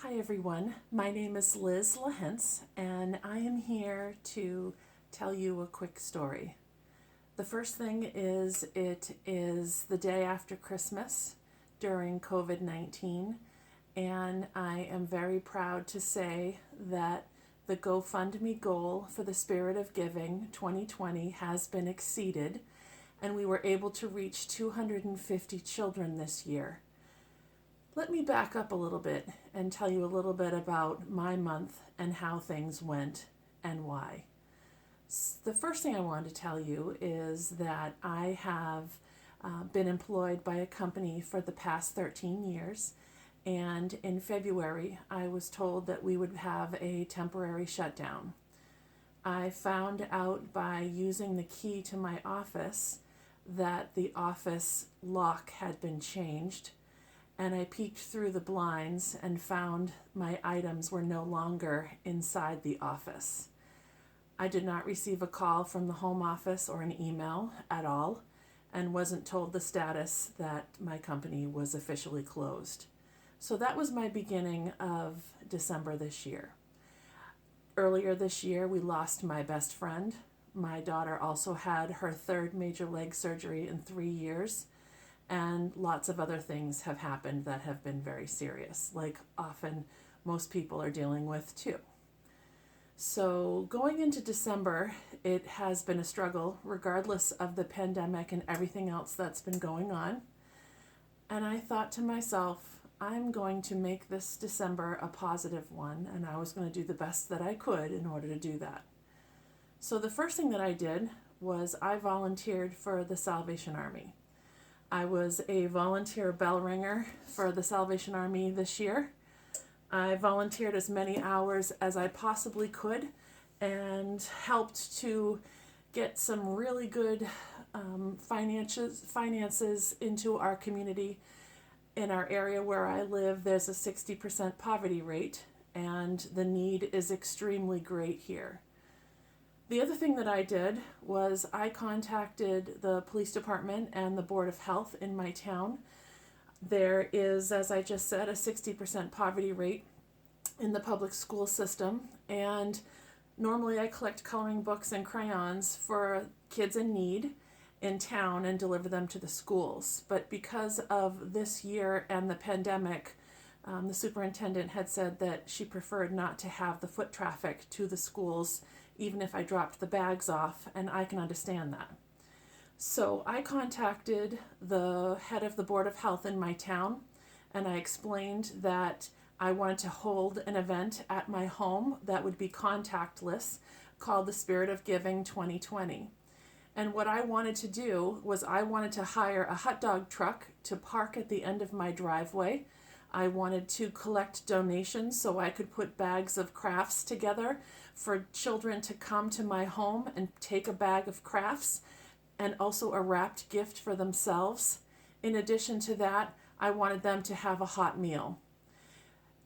Hi everyone, my name is Liz Lahentz and I am here to tell you a quick story. The first thing is it is the day after Christmas during COVID-19, and I am very proud to say that the GoFundMe goal for the Spirit of Giving 2020 has been exceeded, and we were able to reach 250 children this year. Let me back up a little bit and tell you a little bit about my month and how things went and why. The first thing I want to tell you is that I have been employed by a company for the past 13 years, and in February I was told that we would have a temporary shutdown. I found out by using the key to my office that the office lock had been changed, and I peeked through the blinds and found my items were no longer inside the office. I did not receive a call from the home office or an email at all, and wasn't told the status that my company was officially closed. So that was my beginning of December this year. Earlier this year, we lost my best friend. My daughter also had her third major leg surgery in 3 years. And lots of other things have happened that have been very serious, like often most people are dealing with too. So going into December, it has been a struggle regardless of the pandemic and everything else that's been going on. And I thought to myself, I'm going to make this December a positive one, and I was going to do the best that I could in order to do that. So the first thing that I did was I volunteered for the Salvation Army. I was a volunteer bell ringer for the Salvation Army this year. I volunteered as many hours as I possibly could and helped to get some really good finances into our community. In our area where I live, there's a 60% poverty rate, and the need is extremely great here. The other thing that I did was I contacted the police department and the Board of Health in my town. There is, as I just said, a 60% poverty rate in the public school system, and normally I collect coloring books and crayons for kids in need in town and deliver them to the schools. But because of this year and the pandemic, the superintendent had said that she preferred not to have the foot traffic to the schools even if I dropped the bags off, and I can understand that. So I contacted the head of the Board of Health in my town, and I explained that I wanted to hold an event at my home that would be contactless called the Spirit of Giving 2020. And what I wanted to do was I wanted to hire a hot dog truck to park at the end of my driveway. I wanted to collect donations so I could put bags of crafts together for children to come to my home and take a bag of crafts, and also a wrapped gift for themselves. In addition to that, I wanted them to have a hot meal.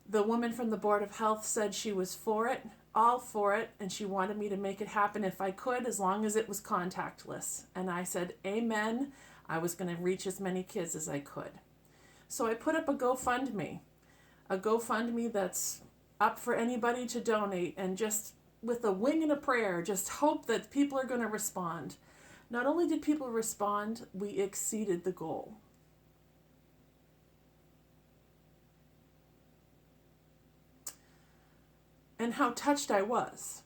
The woman from the Board of Health said she was for it, all for it, and she wanted me to make it happen if I could, as long as it was contactless. And I said, amen. I was going to reach as many kids as I could. So I put up a GoFundMe that's up for anybody to donate, and just with a wing and a prayer, just hope that people are going to respond. Not only did people respond, we exceeded the goal. And how touched I was.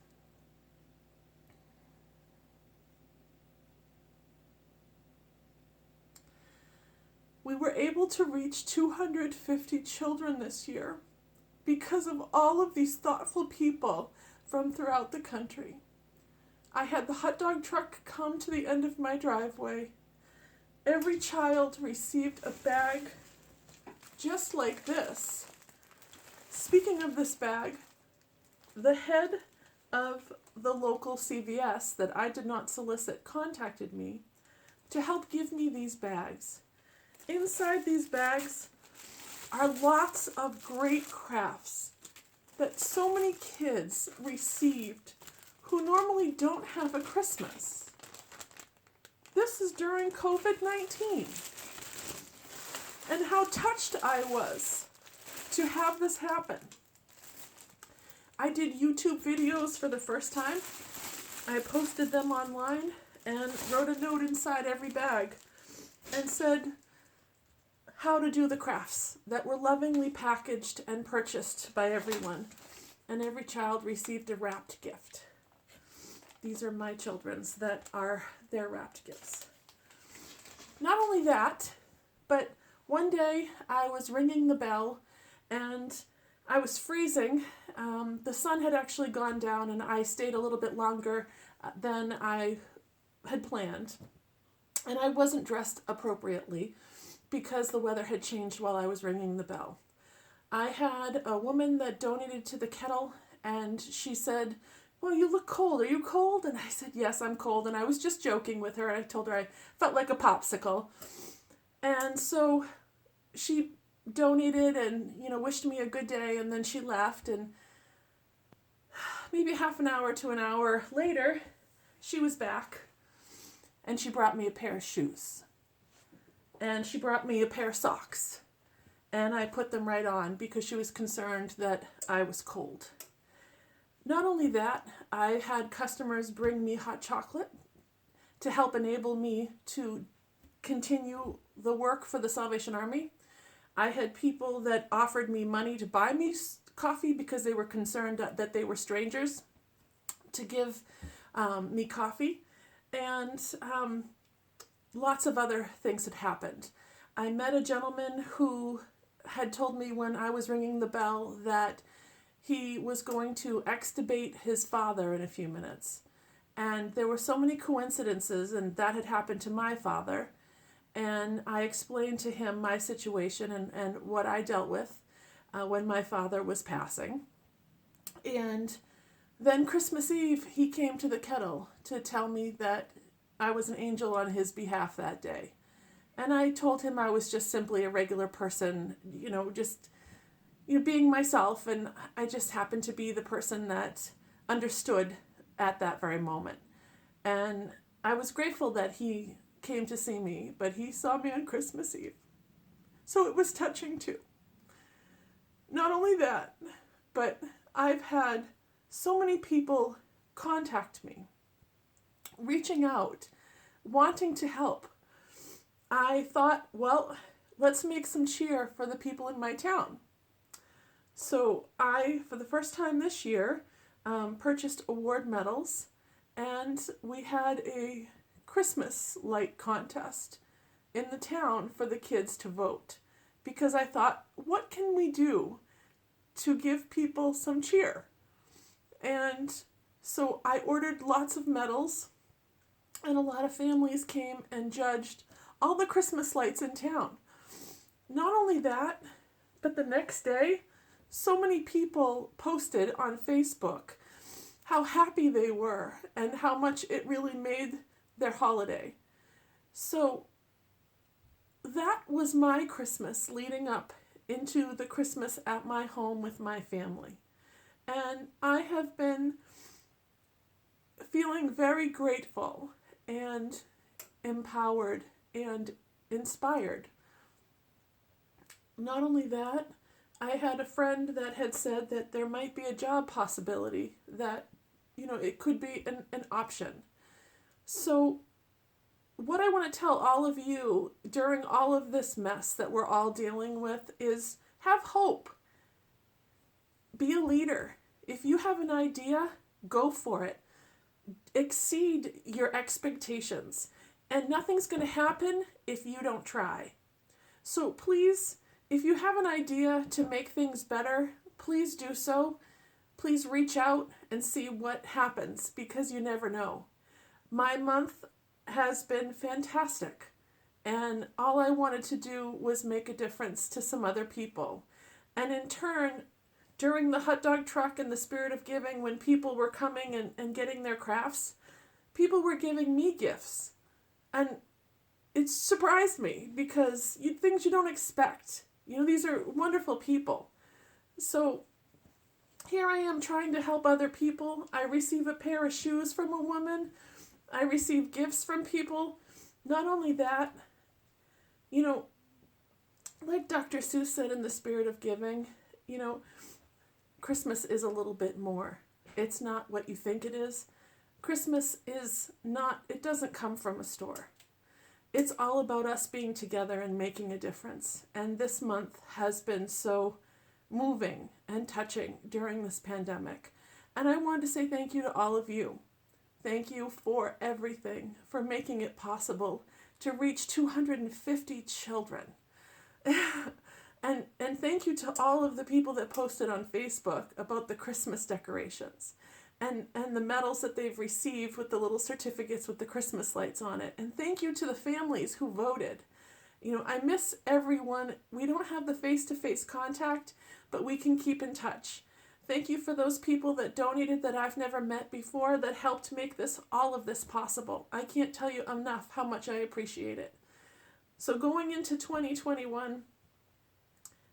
We were able to reach 250 children this year because of all of these thoughtful people from throughout the country. I had the hot dog truck come to the end of my driveway. Every child received a bag just like this. Speaking of this bag, the head of the local CVS that I did not solicit contacted me to help give me these bags. Inside these bags are lots of great crafts that so many kids received who normally don't have a Christmas. This is during COVID-19. And how touched I was to have this happen. I did YouTube videos for the first time. I posted them online and wrote a note inside every bag and said how to do the crafts that were lovingly packaged and purchased by everyone. And every child received a wrapped gift. These are my children's that are their wrapped gifts. Not only that, but one day I was ringing the bell and I was freezing. The sun had actually gone down and I stayed a little bit longer than I had planned. And I wasn't dressed appropriately because the weather had changed while I was ringing the bell. I had a woman that donated to the kettle and she said, "Well, you look cold. Are you cold?" And I said, "Yes, I'm cold." And I was just joking with her. I told her I felt like a popsicle. And so she donated and, wished me a good day, and then she left. And maybe half an hour to an hour later, she was back and she brought me a pair of shoes. And she brought me a pair of socks. And I put them right on because she was concerned that I was cold. Not only that, I had customers bring me hot chocolate to help enable me to continue the work for the Salvation Army. I had people that offered me money to buy me coffee because they were concerned that they were strangers, to give me coffee. And lots of other things had happened. I met a gentleman who had told me when I was ringing the bell that he was going to extubate his father in a few minutes. And there were so many coincidences, and that had happened to my father. And I explained to him my situation and what I dealt with when my father was passing. And then Christmas Eve, he came to the kettle to tell me that I was an angel on his behalf that day. And I told him I was just simply a regular person, being myself, and I just happened to be the person that understood at that very moment. And I was grateful that he came to see me, but he saw me on Christmas Eve. So it was touching too. Not only that, but I've had so many people contact me, reaching out, wanting to help. I thought, well, let's make some cheer for the people in my town. So I, for the first time this year, purchased award medals, and we had a Christmas light contest in the town for the kids to vote, because I thought, what can we do to give people some cheer? And so I ordered lots of medals, and a lot of families came and judged all the Christmas lights in town. Not only that, but the next day, so many people posted on Facebook how happy they were and how much it really made their holiday. So that was my Christmas leading up into the Christmas at my home with my family. And I have been feeling very grateful and empowered and inspired. Not only that, I had a friend that had said that there might be a job possibility, that, it could be an option. So what I want to tell all of you during all of this mess that we're all dealing with is have hope. Be a leader. If you have an idea, go for it. Exceed your expectations. And nothing's going to happen if you don't try. So please, if you have an idea to make things better, please do so. Please reach out and see what happens, because you never know. My month has been fantastic, and all I wanted to do was make a difference to some other people. And in turn, during the hot dog truck and the Spirit of Giving, when people were coming and getting their crafts, people were giving me gifts. And it surprised me, because things you don't expect. These are wonderful people. So here I am trying to help other people. I receive a pair of shoes from a woman. I receive gifts from people. Not only that, like Dr. Seuss said in The Spirit of Giving, you know, Christmas is a little bit more. It's not what you think it is. Christmas is not, it doesn't come from a store. It's all about us being together and making a difference. And this month has been so moving and touching during this pandemic. And I want to say thank you to all of you. Thank you for everything, for making it possible to reach 250 children. and thank you to all of the people that posted on Facebook about the Christmas decorations and the medals that they've received with the little certificates with the Christmas lights on it. And thank you to the families who voted. You know, I miss everyone. We don't have the face-to-face contact, but we can keep in touch. Thank you for those people that donated that I've never met before that helped make all of this possible. I can't tell you enough how much I appreciate it. So going into 2021,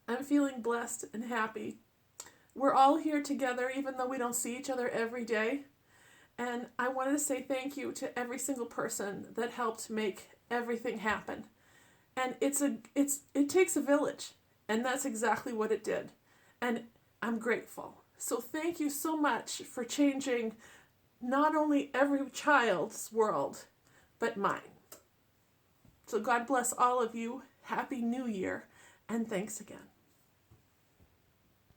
I'm feeling blessed and happy. We're all here together, even though we don't see each other every day. And I wanted to say thank you to every single person that helped make everything happen. And it takes a village, and that's exactly what it did. And I'm grateful. So thank you so much for changing not only every child's world, but mine. So God bless all of you. Happy New Year, and thanks again.